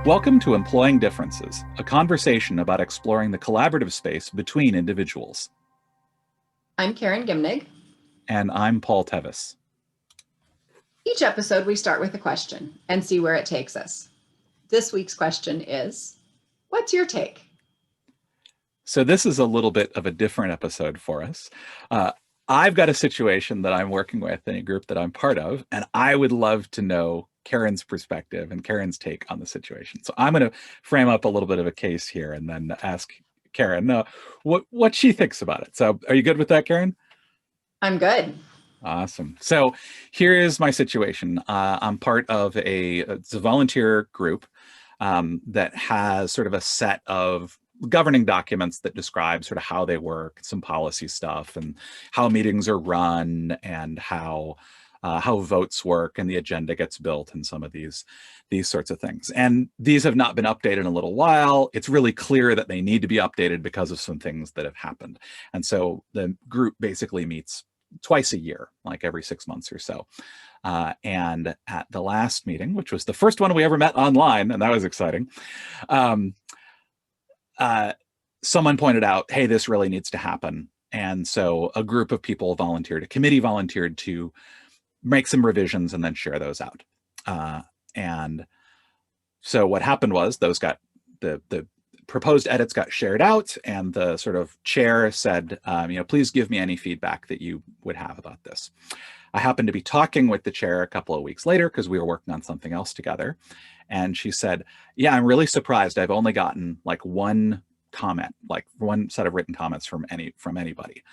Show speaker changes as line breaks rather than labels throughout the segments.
Welcome to Employing Differences, a conversation about exploring the collaborative space between individuals.
I'm Karen Gimnig.
And I'm Paul Tevis.
Each episode, we start with a question and see where it takes us. This week's question is, what's your take?
So this is a little bit of a different episode for us. I've got a situation that I'm working with in a group that I'm part of, and I would love to know Karen's perspective and Karen's take on the situation. So I'm going to frame up a little bit of a case here and then ask Karen what she thinks about it. So are you good with that, Karen?
I'm good.
Awesome. So here is my situation. I'm part of it's a volunteer group that has sort of a set of governing documents that describe sort of how they work, some policy stuff, and how meetings are run, and how votes work, and the agenda gets built, and some of these sorts of things. And these have not been updated in a little while. It's really clear that they need to be updated because of some things that have happened. And so the group basically meets twice a year, like every 6 months or so. And at the last meeting, which was the first one we ever met online, and that was exciting, someone pointed out, hey, this really needs to happen. And so a group of people volunteered, a committee volunteered to make some revisions and then share those out. And so what happened was those got the proposed edits got shared out, and the sort of chair said, please give me any feedback that you would have about this. I happened to be talking with the chair a couple of weeks later because we were working on something else together. And she said, yeah, I'm really surprised. I've only gotten like one comment, like one set of written comments from anybody.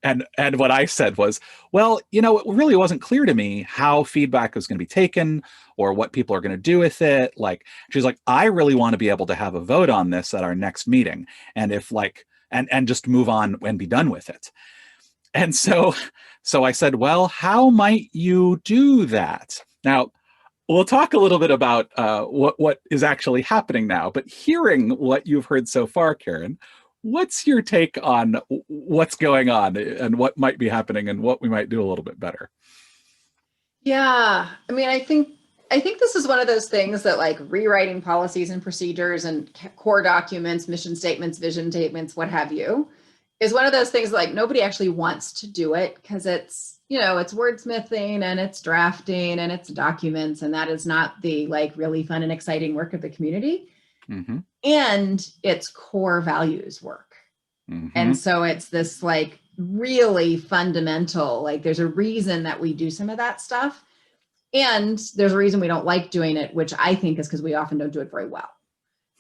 And what I said was, well, it really wasn't clear to me how feedback was going to be taken or what people are going to do with it. Like, she's like, I really want to be able to have a vote on this at our next meeting. And if and just move on and be done with it. And so I said, well, how might you do that? Now, we'll talk a little bit about what is actually happening now, but hearing what you've heard so far, Karen, what's your take on what's going on and what might be happening and what we might do a little bit better?
Yeah, I mean, I think this is one of those things that, like, rewriting policies and procedures and core documents, mission statements, vision statements, what have you, is one of those things like nobody actually wants to do it because it's wordsmithing and it's drafting and it's documents, and that is not the really fun and exciting work of the community. Mm-hmm. And it's core values work. Mm-hmm. And so it's this really fundamental, there's a reason that we do some of that stuff. And there's a reason we don't like doing it, which I think is because we often don't do it very well.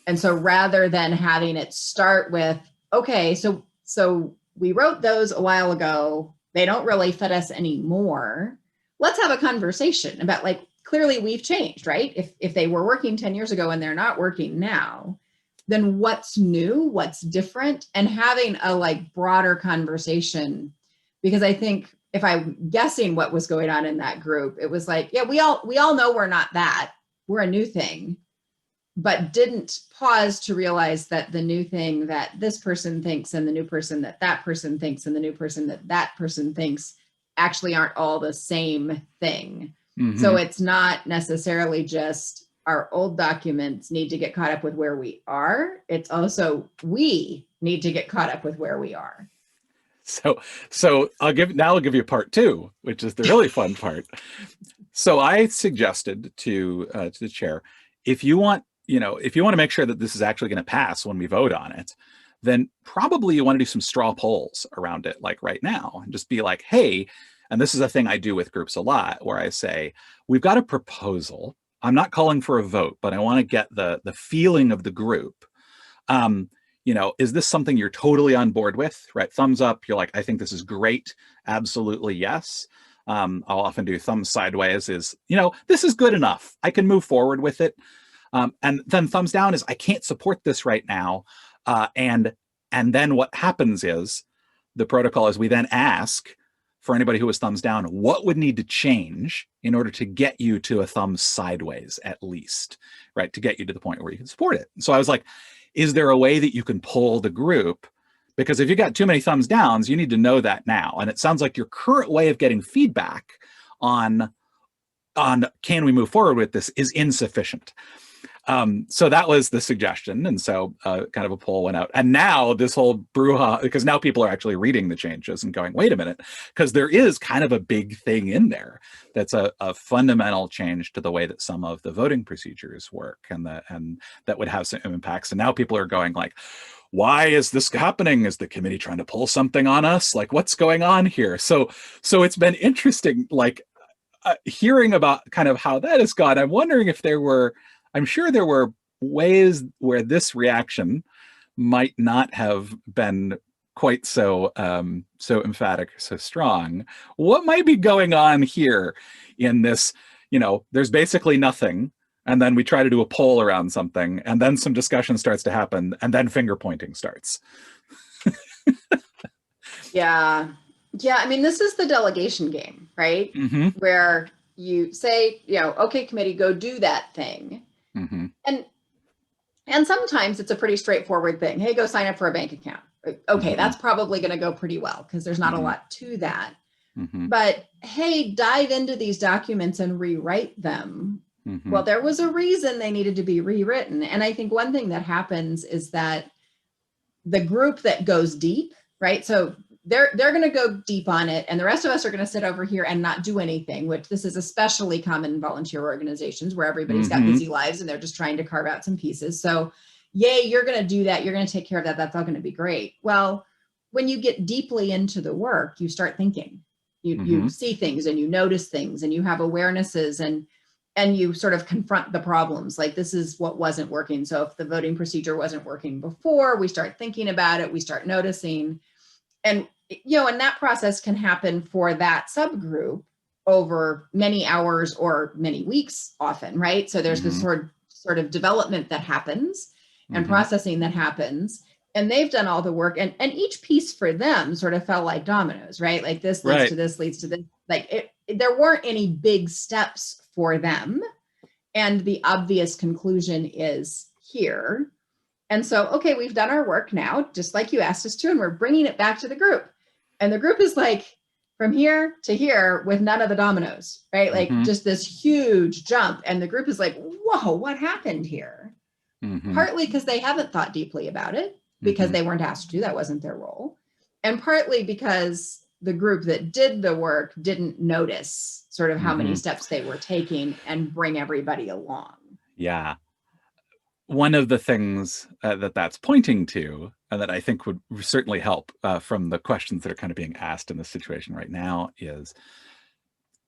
And so rather than having it start with, okay, so we wrote those a while ago, they don't really fit us anymore. Let's have a conversation about clearly we've changed, right? If they were working 10 years ago and they're not working now, then what's new, what's different, and having a broader conversation. Because I think if I'm guessing what was going on in that group, it was yeah, we all know we're not that, we're a new thing, but didn't pause to realize that the new thing that this person thinks and the new person that person thinks and the new person that person thinks actually aren't all the same thing. Mm-hmm. So it's not necessarily just our old documents need to get caught up with where we are. It's also we need to get caught up with where we are.
So I'll give you part two, which is the really fun part. So I suggested to the chair, if you want to make sure that this is actually going to pass when we vote on it, then probably you want to do some straw polls around it, like right now, and just be like, hey, and this is a thing I do with groups a lot, where I say, we've got a proposal. I'm not calling for a vote, but I want to get the feeling of the group. Is this something you're totally on board with, right? Thumbs up, you're like, I think this is great. Absolutely, yes. I'll often do thumbs sideways is, this is good enough. I can move forward with it. And then thumbs down is, I can't support this right now. And then what happens is the protocol is we then ask for anybody who was thumbs down, what would need to change in order to get you to a thumbs sideways, at least, right? To get you to the point where you can support it. So I was like, is there a way that you can pull the group? Because if you got too many thumbs downs, you need to know that now. And it sounds like your current way of getting feedback on on can we move forward with this is insufficient. So that was the suggestion. And so kind of a poll went out. And now this whole brouhaha, because now people are actually reading the changes and going, wait a minute, because there is kind of a big thing in there that's a fundamental change to the way that some of the voting procedures work, and that would have some impacts. And now people are going like, why is this happening? Is the committee trying to pull something on us? Like, what's going on here? So it's been interesting, like hearing about kind of how that has gone. I'm wondering if I'm sure there were ways where this reaction might not have been quite so so emphatic, so strong. What might be going on here in this? There's basically nothing, and then we try to do a poll around something, and then some discussion starts to happen, and then finger pointing starts.
Yeah. I mean, this is the delegation game, right?
Mm-hmm.
Where you say, okay, committee, go do that thing.
Mm-hmm.
And sometimes it's a pretty straightforward thing. Hey, go sign up for a bank account. Okay,
Mm-hmm.
that's probably going to go pretty well because there's not a lot to that.
Mm-hmm.
But hey, dive into these documents and rewrite them.
Mm-hmm.
Well, there was a reason they needed to be rewritten. And I think one thing that happens is that the group that goes deep, right? So they're going to go deep on it, and the rest of us are going to sit over here and not do anything, which this is especially common in volunteer organizations where everybody's got busy lives and they're just trying to carve out some pieces. So yay, you're going to do that. You're going to take care of that. That's all going to be great. Well, when you get deeply into the work, you start thinking. You see things and you notice things and you have awarenesses, and you sort of confront the problems. Like, this is what wasn't working. So if the voting procedure wasn't working before, we start thinking about it, we start noticing. And and that process can happen for that subgroup over many hours or many weeks often, right? So there's this sort of development that happens and processing that happens. And they've done all the work, and each piece for them sort of fell like dominoes, right? Like this leads to this, leads to this. Like there weren't any big steps for them. And the obvious conclusion is here. And so, okay, we've done our work now, just like you asked us to, and we're bringing it back to the group. And the group is like from here to here with none of the dominoes, right? Like just this huge jump. And the group is like, whoa, what happened here? Partly because they haven't thought deeply about it, because they weren't asked to. That wasn't their role. And partly because the group that did the work didn't notice sort of how many steps they were taking and bring everybody along.
Yeah. One of the things that's pointing to, and that I think would certainly help from the questions that are kind of being asked in this situation right now, is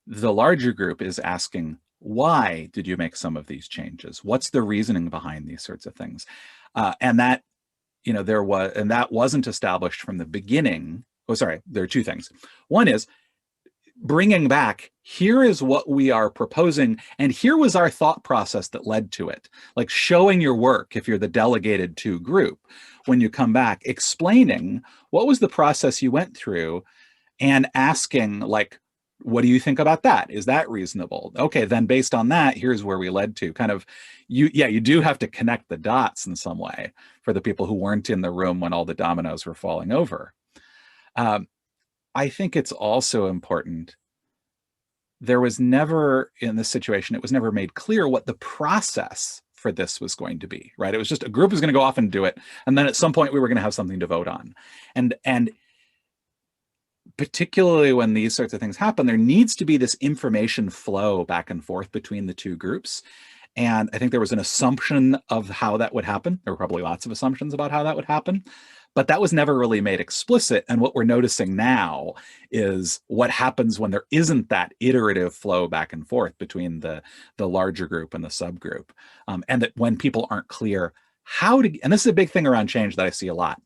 the larger group is asking, why did you make some of these changes? What's the reasoning behind these sorts of things? And that, that wasn't established from the beginning. Oh, sorry, there are two things. One is bringing back, here is what we are proposing, and here was our thought process that led to it. Like showing your work, if you're the delegated to group, when you come back, explaining what was the process you went through, and asking, like, what do you think about that? Is that reasonable? Okay, then based on that, here's where we led to. Kind of, you do have to connect the dots in some way for the people who weren't in the room when all the dominoes were falling over. I think it's also important. There was never, in this situation, it was never made clear what the process for this was going to be, right? It was just a group was going to go off and do it. And then at some point we were going to have something to vote on. And particularly when these sorts of things happen, there needs to be this information flow back and forth between the two groups. And I think there was an assumption of how that would happen. There were probably lots of assumptions about how that would happen, but that was never really made explicit. And what we're noticing now is what happens when there isn't that iterative flow back and forth between the larger group and the subgroup. And that when people aren't clear how to, and this is a big thing around change that I see a lot.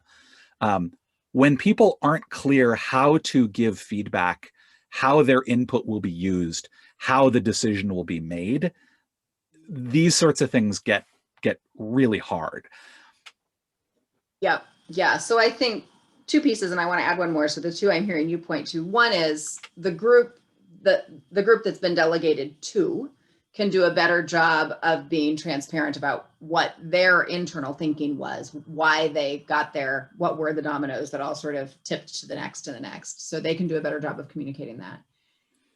When people aren't clear how to give feedback, how their input will be used, how the decision will be made, these sorts of things get really hard.
Yep. Yeah. So I think two pieces, and I want to add one more. So the two I'm hearing you point to, one is the group that's been delegated to can do a better job of being transparent about what their internal thinking was, why they got there, what were the dominoes that all sort of tipped to the next and the next. So they can do a better job of communicating that.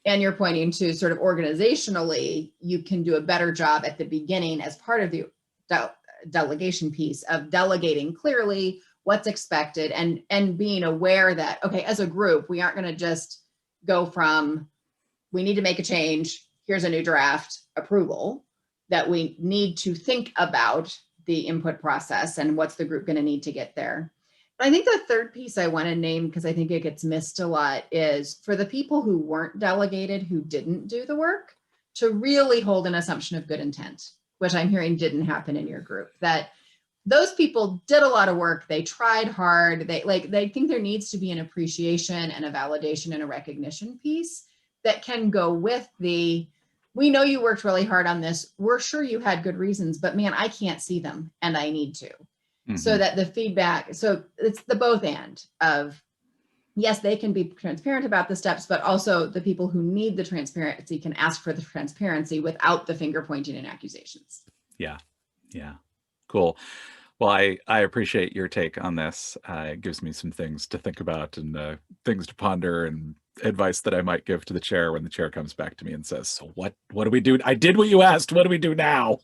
And you're pointing to sort of organizationally, you can do a better job at the beginning as part of the delegation piece of delegating clearly what's expected and being aware that, okay, as a group, we aren't going to just go from, we need to make a change, here's a new draft, approval, that we need to think about the input process and what's the group going to need to get there. But I think the third piece I want to name, because I think it gets missed a lot, is for the people who weren't delegated, who didn't do the work, to really hold an assumption of good intent, which I'm hearing didn't happen in your group. That those people did a lot of work, they tried hard, they think there needs to be an appreciation and a validation and a recognition piece that can go with the, we know you worked really hard on this, we're sure you had good reasons, but man, I can't see them and I need to. So that the feedback, so it's the both and of, yes, they can be transparent about the steps, but also the people who need the transparency can ask for the transparency without the finger pointing and accusations.
Yeah. Yeah. Cool. Well, I appreciate your take on this. It gives me some things to think about and things to ponder and advice that I might give to the chair when the chair comes back to me and says, so what do we do? I did what you asked. What do we do now?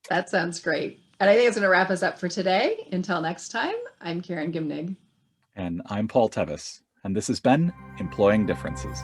That sounds great. And I think it's going to wrap us up for today. Until next time, I'm Karen Gimnig.
And I'm Paul Tevis. And this has been Employing Differences.